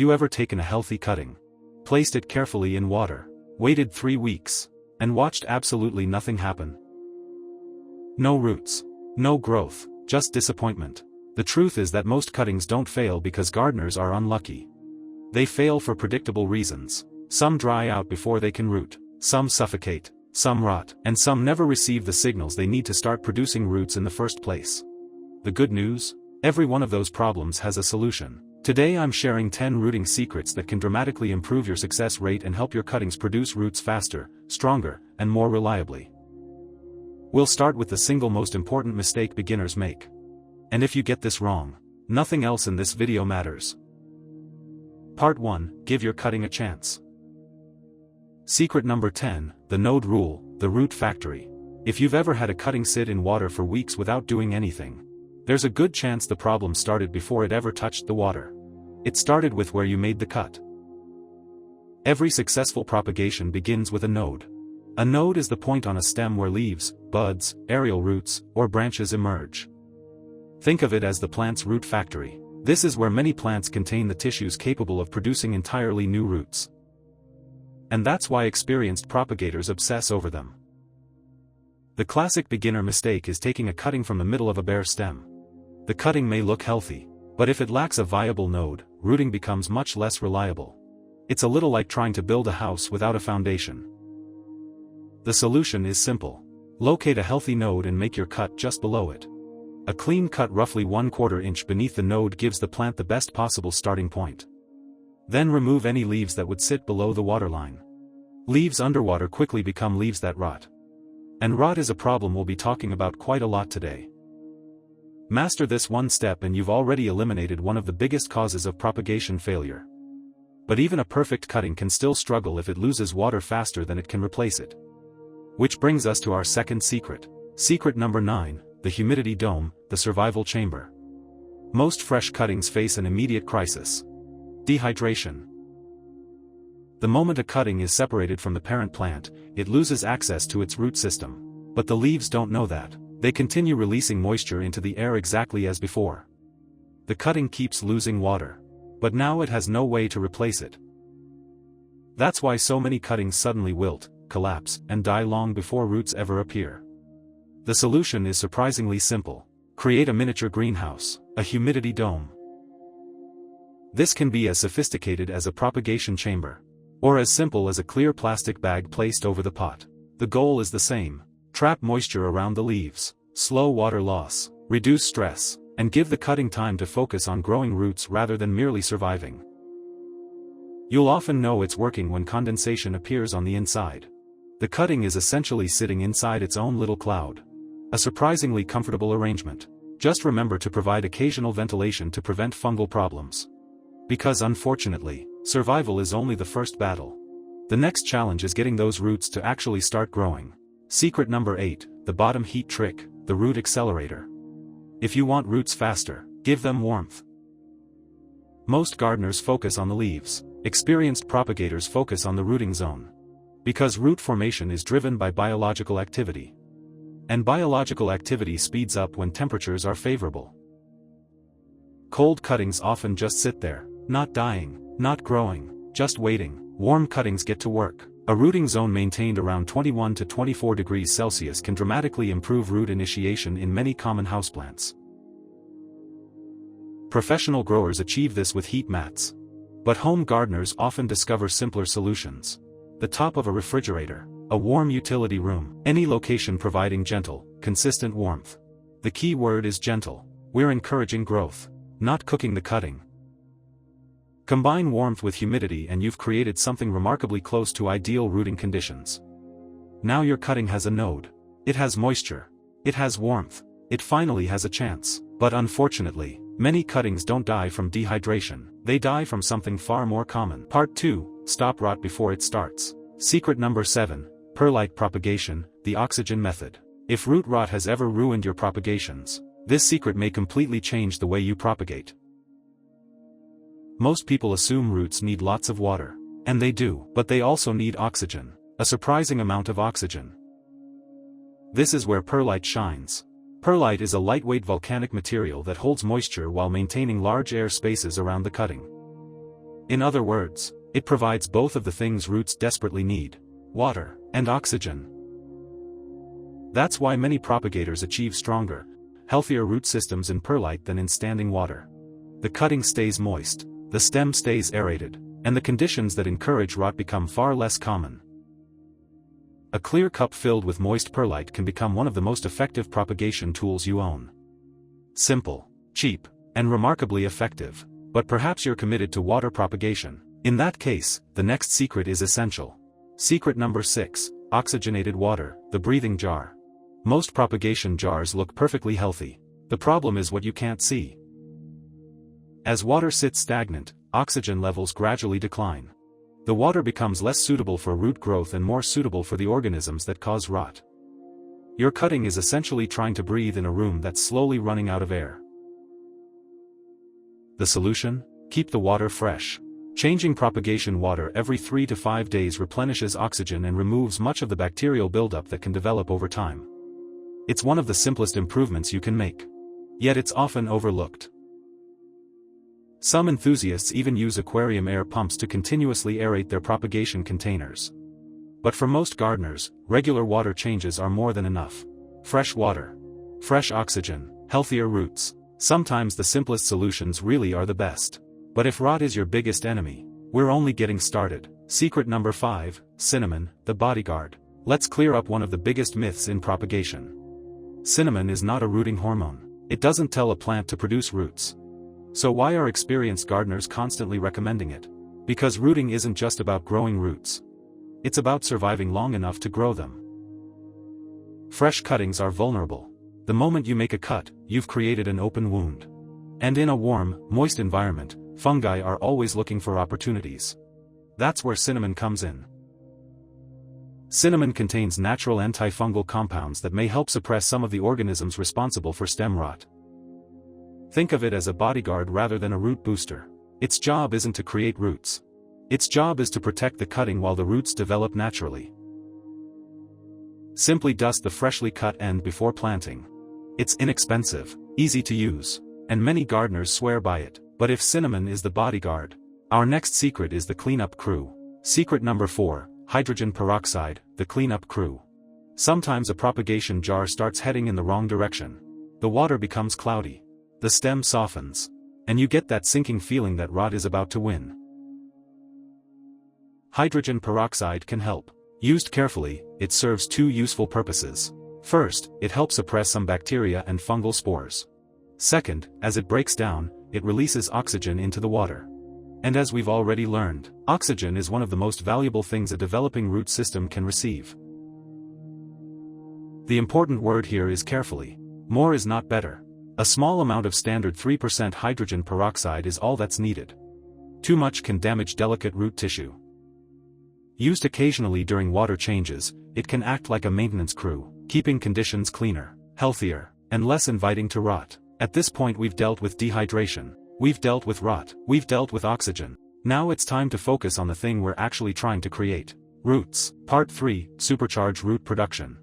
you ever taken a healthy cutting, placed it carefully in water, waited 3 weeks, and watched absolutely nothing happen? No roots, no growth, just disappointment. The truth is that most cuttings don't fail because gardeners are unlucky. They fail for predictable reasons. Some dry out before they can root, some suffocate, some rot, and some never receive the signals they need to start producing roots in the first place. The good news? Every one of those problems has a solution. Today I'm sharing 10 rooting secrets that can dramatically improve your success rate and help your cuttings produce roots faster, stronger, and more reliably. We'll start with the single most important mistake beginners make. And if you get this wrong, nothing else in this video matters. Part 1, give your cutting a chance. Secret number 10, the node rule, the root factory. If you've ever had a cutting sit in water for weeks without doing anything, there's a good chance the problem started before it ever touched the water. It started with where you made the cut. Every successful propagation begins with a node. A node is the point on a stem where leaves, buds, aerial roots, or branches emerge. Think of it as the plant's root factory. This is where many plants contain the tissues capable of producing entirely new roots. And that's why experienced propagators obsess over them. The classic beginner mistake is taking a cutting from the middle of a bare stem. The cutting may look healthy, but if it lacks a viable node, rooting becomes much less reliable. It's a little like trying to build a house without a foundation. The solution is simple. Locate a healthy node and make your cut just below it. A clean cut roughly 1/4 inch beneath the node gives the plant the best possible starting point. Then remove any leaves that would sit below the waterline. Leaves underwater quickly become leaves that rot. And rot is a problem we'll be talking about quite a lot today. Master this one step and you've already eliminated one of the biggest causes of propagation failure. But even a perfect cutting can still struggle if it loses water faster than it can replace it. Which brings us to our second secret. Secret number 9, the humidity dome, the survival chamber. Most fresh cuttings face an immediate crisis. Dehydration. The moment a cutting is separated from the parent plant, it loses access to its root system. But the leaves don't know that. They continue releasing moisture into the air exactly as before. The cutting keeps losing water. But now it has no way to replace it. That's why so many cuttings suddenly wilt, collapse, and die long before roots ever appear. The solution is surprisingly simple. Create a miniature greenhouse, a humidity dome. This can be as sophisticated as a propagation chamber, or as simple as a clear plastic bag placed over the pot. The goal is the same. Trap moisture around the leaves, slow water loss, reduce stress, and give the cutting time to focus on growing roots rather than merely surviving. You'll often know it's working when condensation appears on the inside. The cutting is essentially sitting inside its own little cloud. A surprisingly comfortable arrangement. Just remember to provide occasional ventilation to prevent fungal problems. Because unfortunately, survival is only the first battle. The next challenge is getting those roots to actually start growing. Secret number 8, the bottom heat trick, the root accelerator. If you want roots faster, give them warmth. Most gardeners focus on the leaves. Experienced propagators focus on the rooting zone. Because root formation is driven by biological activity. And biological activity speeds up when temperatures are favorable. Cold cuttings often just sit there, not dying, not growing, just waiting. Warm cuttings get to work. A rooting zone maintained around 21 to 24 degrees Celsius can dramatically improve root initiation in many common houseplants. Professional growers achieve this with heat mats. But home gardeners often discover simpler solutions. The top of a refrigerator, a warm utility room, any location providing gentle, consistent warmth. The key word is gentle. We're encouraging growth, not cooking the cutting. Combine warmth with humidity and you've created something remarkably close to ideal rooting conditions. Now your cutting has a node. It has moisture. It has warmth. It finally has a chance. But unfortunately, many cuttings don't die from dehydration. They die from something far more common. Part 2, stop rot before it starts. Secret number 7, perlite propagation, the oxygen method. If root rot has ever ruined your propagations, this secret may completely change the way you propagate. Most people assume roots need lots of water. And they do, but they also need oxygen. A surprising amount of oxygen. This is where perlite shines. Perlite is a lightweight volcanic material that holds moisture while maintaining large air spaces around the cutting. In other words, it provides both of the things roots desperately need: water and oxygen. That's why many propagators achieve stronger, healthier root systems in perlite than in standing water. The cutting stays moist, the stem stays aerated, and the conditions that encourage rot become far less common. A clear cup filled with moist perlite can become one of the most effective propagation tools you own. Simple, cheap, and remarkably effective. But perhaps you're committed to water propagation. In that case, the next secret is essential. Secret number 6, oxygenated water, the breathing jar. Most propagation jars look perfectly healthy. The problem is what you can't see. As water sits stagnant, oxygen levels gradually decline. The water becomes less suitable for root growth and more suitable for the organisms that cause rot. Your cutting is essentially trying to breathe in a room that's slowly running out of air. The solution? Keep the water fresh. Changing propagation water every 3 to 5 days replenishes oxygen and removes much of the bacterial buildup that can develop over time. It's one of the simplest improvements you can make. Yet it's often overlooked. Some enthusiasts even use aquarium air pumps to continuously aerate their propagation containers. But for most gardeners, regular water changes are more than enough. Fresh water, fresh oxygen, healthier roots. Sometimes the simplest solutions really are the best. But if rot is your biggest enemy, we're only getting started. Secret number 5, cinnamon, the bodyguard. Let's clear up one of the biggest myths in propagation. Cinnamon is not a rooting hormone. It doesn't tell a plant to produce roots. So why are experienced gardeners constantly recommending it? Because rooting isn't just about growing roots. It's about surviving long enough to grow them. Fresh cuttings are vulnerable. The moment you make a cut, you've created an open wound. And in a warm, moist environment, fungi are always looking for opportunities. That's where cinnamon comes in. Cinnamon contains natural antifungal compounds that may help suppress some of the organisms responsible for stem rot. Think of it as a bodyguard rather than a root booster. Its job isn't to create roots. Its job is to protect the cutting while the roots develop naturally. Simply dust the freshly cut end before planting. It's inexpensive, easy to use, and many gardeners swear by it. But if cinnamon is the bodyguard, our next secret is the cleanup crew. Secret number 4, hydrogen peroxide, the cleanup crew. Sometimes a propagation jar starts heading in the wrong direction. The water becomes cloudy. The stem softens. And you get that sinking feeling that rot is about to win. Hydrogen peroxide can help. Used carefully, it serves 2 useful purposes. First, it helps suppress some bacteria and fungal spores. Second, as it breaks down, it releases oxygen into the water. And as we've already learned, oxygen is one of the most valuable things a developing root system can receive. The important word here is carefully. More is not better. A small amount of standard 3% hydrogen peroxide is all that's needed. Too much can damage delicate root tissue. Used occasionally during water changes, it can act like a maintenance crew, keeping conditions cleaner, healthier, and less inviting to rot. At this point we've dealt with dehydration, we've dealt with rot, we've dealt with oxygen. Now it's time to focus on the thing we're actually trying to create. Roots. Part 3, supercharge root production.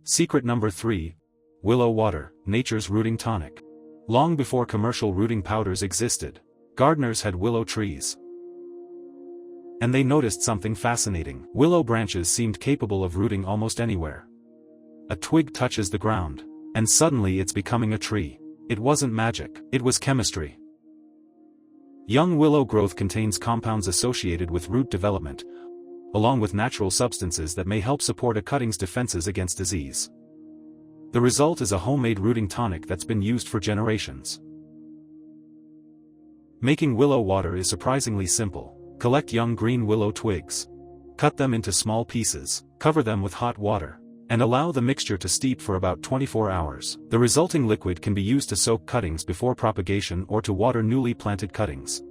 Secret number 3. Willow water, nature's rooting tonic. Long before commercial rooting powders existed, gardeners had willow trees. And they noticed something fascinating. Willow branches seemed capable of rooting almost anywhere. A twig touches the ground, and suddenly it's becoming a tree. It wasn't magic, it was chemistry. Young willow growth contains compounds associated with root development, along with natural substances that may help support a cutting's defenses against disease. The result is a homemade rooting tonic that's been used for generations. Making willow water is surprisingly simple. Collect young green willow twigs. Cut them into small pieces, cover them with hot water, and allow the mixture to steep for about 24 hours. The resulting liquid can be used to soak cuttings before propagation or to water newly planted cuttings.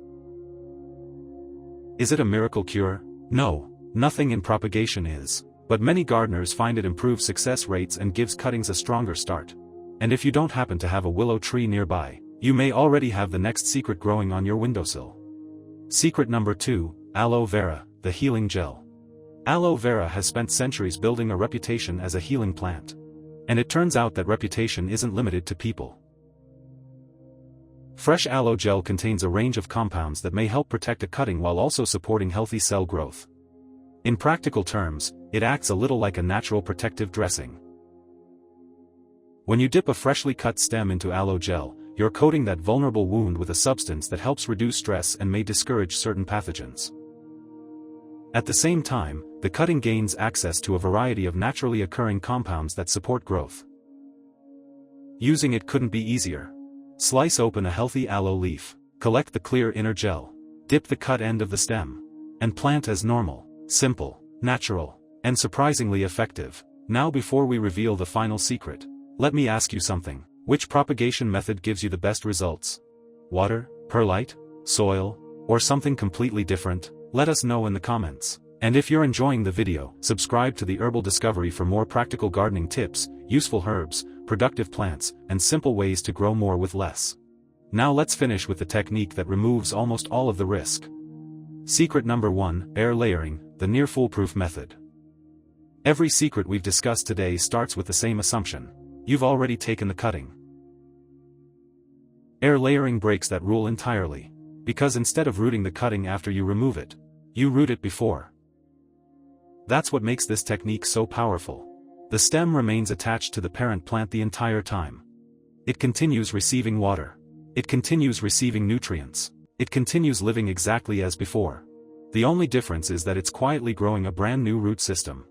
Is it a miracle cure? No, nothing in propagation is. But many gardeners find it improves success rates and gives cuttings a stronger start. And if you don't happen to have a willow tree nearby, you may already have the next secret growing on your windowsill. Secret number 2, aloe vera, the healing gel. Aloe vera has spent centuries building a reputation as a healing plant. And it turns out that reputation isn't limited to people. Fresh aloe gel contains a range of compounds that may help protect a cutting while also supporting healthy cell growth. In practical terms, it acts a little like a natural protective dressing. When you dip a freshly cut stem into aloe gel, you're coating that vulnerable wound with a substance that helps reduce stress and may discourage certain pathogens. At the same time, the cutting gains access to a variety of naturally occurring compounds that support growth. Using it couldn't be easier. Slice open a healthy aloe leaf, collect the clear inner gel, dip the cut end of the stem, and plant as normal, simple, natural, and surprisingly effective. Now before we reveal the final secret, let me ask you something. Which propagation method gives you the best results? Water, perlite, soil, or something completely different? Let us know in the comments. And if you're enjoying the video, subscribe to the Herbal Discovery for more practical gardening tips, useful herbs, productive plants, and simple ways to grow more with less. Now let's finish with the technique that removes almost all of the risk. Secret number 1, air layering, the near foolproof method. Every secret we've discussed today starts with the same assumption. You've already taken the cutting. Air layering breaks that rule entirely. Because instead of rooting the cutting after you remove it, you root it before. That's what makes this technique so powerful. The stem remains attached to the parent plant the entire time. It continues receiving water. It continues receiving nutrients. It continues living exactly as before. The only difference is that it's quietly growing a brand new root system.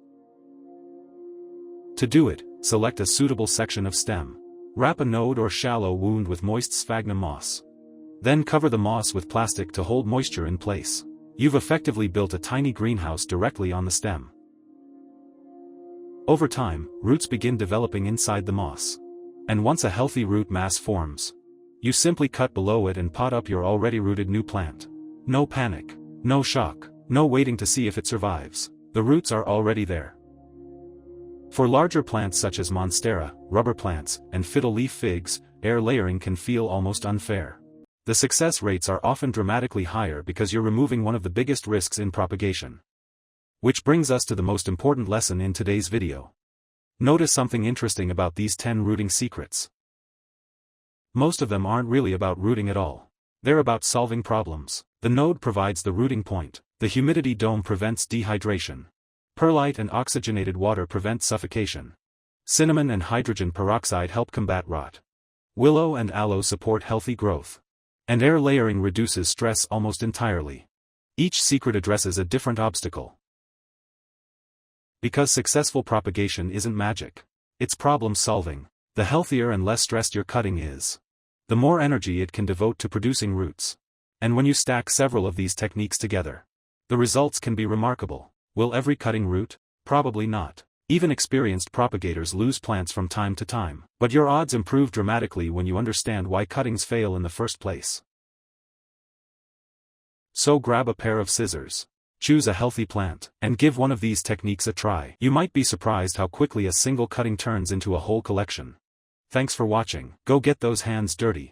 To do it, select a suitable section of stem. Wrap a node or shallow wound with moist sphagnum moss. Then cover the moss with plastic to hold moisture in place. You've effectively built a tiny greenhouse directly on the stem. Over time, roots begin developing inside the moss. And once a healthy root mass forms, you simply cut below it and pot up your already rooted new plant. No panic, no shock, no waiting to see if it survives. The roots are already there. For larger plants such as monstera, rubber plants, and fiddle-leaf figs, air layering can feel almost unfair. The success rates are often dramatically higher because you're removing one of the biggest risks in propagation. Which brings us to the most important lesson in today's video. Notice something interesting about these 10 rooting secrets. Most of them aren't really about rooting at all. They're about solving problems. The node provides the rooting point. The humidity dome prevents dehydration. Perlite and oxygenated water prevent suffocation. Cinnamon and hydrogen peroxide help combat rot. Willow and aloe support healthy growth. And air layering reduces stress almost entirely. Each secret addresses a different obstacle. Because successful propagation isn't magic. It's problem solving. The healthier and less stressed your cutting is, the more energy it can devote to producing roots. And when you stack several of these techniques together, the results can be remarkable. Will every cutting root? Probably not. Even experienced propagators lose plants from time to time. But your odds improve dramatically when you understand why cuttings fail in the first place. So grab a pair of scissors, choose a healthy plant, and give one of these techniques a try. You might be surprised how quickly a single cutting turns into a whole collection. Thanks for watching. Go get those hands dirty.